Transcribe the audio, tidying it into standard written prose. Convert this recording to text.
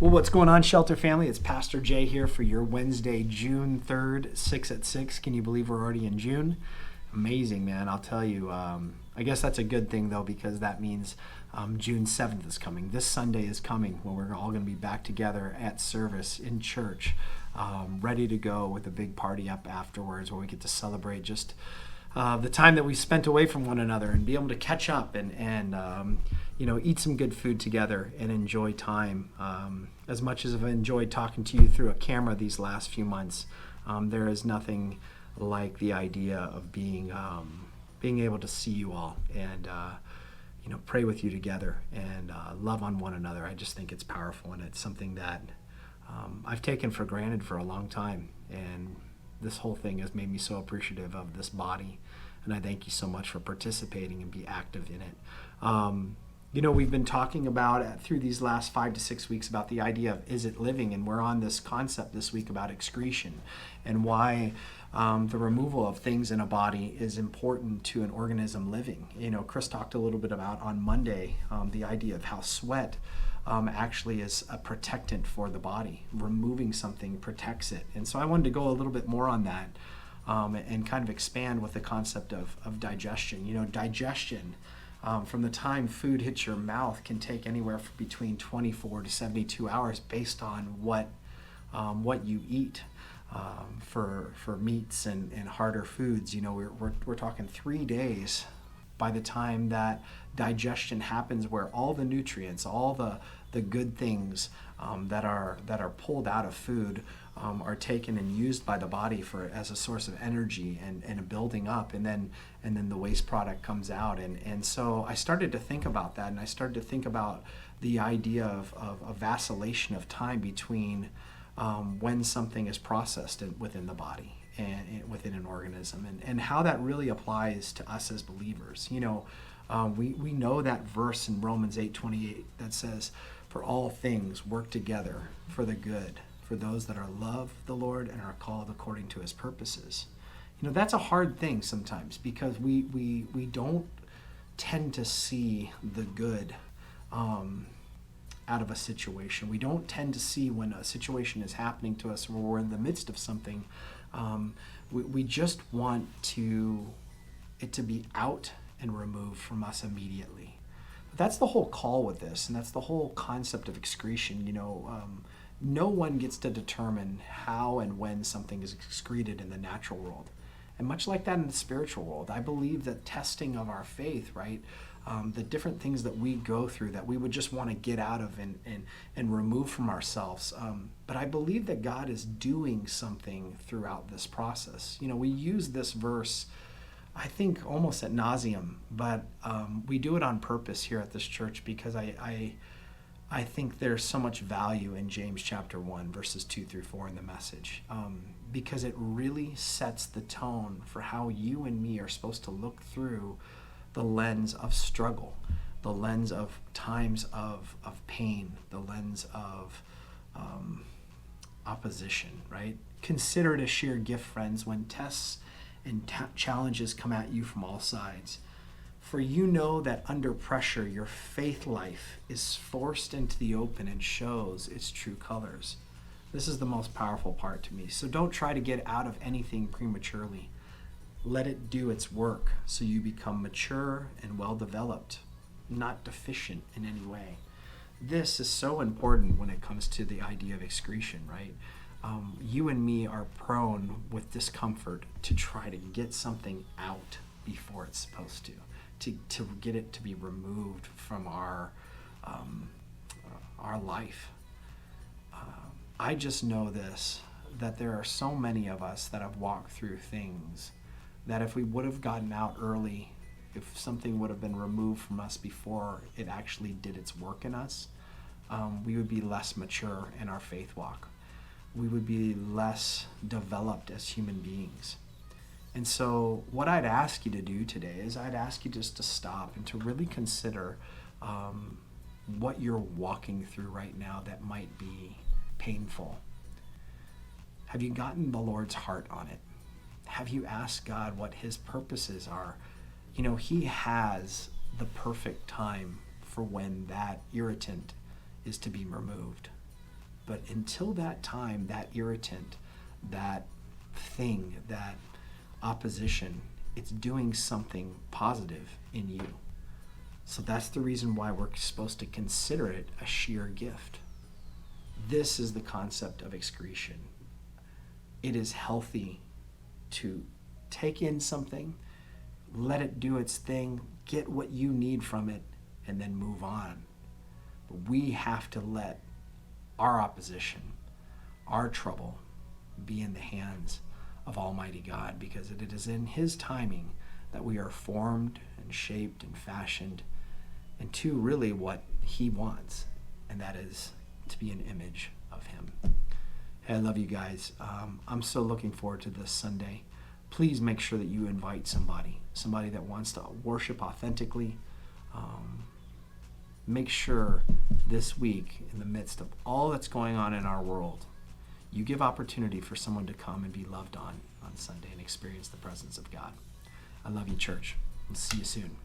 Well, what's going on, Shelter family? It's Pastor Jay here for your Wednesday, June 3rd, 6 at 6. Can you believe we're already in June? Amazing, man. I'll tell you. I guess that's a good thing, though, because that means June 7th is coming. This Sunday is coming when we're all going to be back together at service in church, ready to go with a big party up afterwards where we get to celebrate just the time that we spent away from one another and be able to catch up and eat some good food together and enjoy time. As much as I've enjoyed talking to you through a camera these last few months, there is nothing like the idea of being able to see you all and pray with you together and love on one another. I just think it's powerful, and it's something that I've taken for granted for a long time. And this whole thing has made me so appreciative of this body, and I thank you so much for participating and be active in it. We've been talking about through these last 5 to 6 weeks about the idea of is it living, and we're on this concept this week about excretion and why the removal of things in a body is important to an organism living. Chris talked a little bit about on Monday the idea of how sweat actually is a protectant for the body. Removing something protects it. And so I wanted to go a little bit more on that and kind of expand with the concept of digestion. Digestion, from the time food hits your mouth, can take anywhere between 24 to 72 hours based on what you eat. For meats and harder foods, we're talking 3 days by the time that digestion happens, where all the nutrients, all the good things that are pulled out of food are taken and used by the body as a source of energy and a building up, and then the waste product comes out. And so I started to think about that, and I started to think about the idea of a vacillation of time between when something is processed within the body and within an organism, and how that really applies to us as believers. We know that verse in Romans 8:28 that says, "For all things work together for the good, for those that are love the Lord and are called according to his purposes." That's a hard thing sometimes, because we don't tend to see the good out of a situation. We don't tend to see when a situation is happening to us or we're in the midst of something. We just want it to be out and removed from us immediately. But that's the whole call with this, and that's the whole concept of excretion. No one gets to determine how and when something is excreted in the natural world. And much like that in the spiritual world, I believe that testing of our faith, right? The different things that we go through that we would just want to get out of and remove from ourselves. But I believe that God is doing something throughout this process. We use this verse, I think, almost ad nauseum, but we do it on purpose here at this church because I think there's so much value in James chapter 1, verses 2 through 4 in the Message, because it really sets the tone for how you and me are supposed to look through the lens of struggle, the lens of times of pain, the lens of opposition, right? Consider it a sheer gift, friends, when tests and challenges come at you from all sides. For you know that under pressure, your faith life is forced into the open and shows its true colors. This is the most powerful part to me. So don't try to get out of anything prematurely. Let it do its work so you become mature and well-developed, not deficient in any way. This is so important when it comes to the idea of excretion, right? You and me are prone with discomfort to try to get something out before it's supposed to get it to be removed from our life. I just know this, that there are so many of us that have walked through things that if we would have gotten out early, if something would have been removed from us before it actually did its work in us, we would be less mature in our faith walk. We would be less developed as human beings. And so what I'd ask you to do today is I'd ask you just to stop and to really consider what you're walking through right now that might be painful. Have you gotten the Lord's heart on it? Have you asked God what his purposes are? He has the perfect time for when that irritant is to be removed. But until that time, that irritant, that thing, that opposition, it's doing something positive in you. So that's the reason why we're supposed to consider it a sheer gift. This is the concept of excretion. It is healthy to take in something, let it do its thing, get what you need from it, and then move on. But we have to let our opposition, our trouble, be in the hands of Almighty God, because it is in His timing that we are formed and shaped and fashioned into really what He wants, and that is to be an image of Him. Hey, I love you guys. I'm so looking forward to this Sunday. Please make sure that you invite somebody that wants to worship authentically. Make sure this week, in the midst of all that's going on in our world, you give opportunity for someone to come and be loved on Sunday and experience the presence of God. I love you, church. We'll see you soon.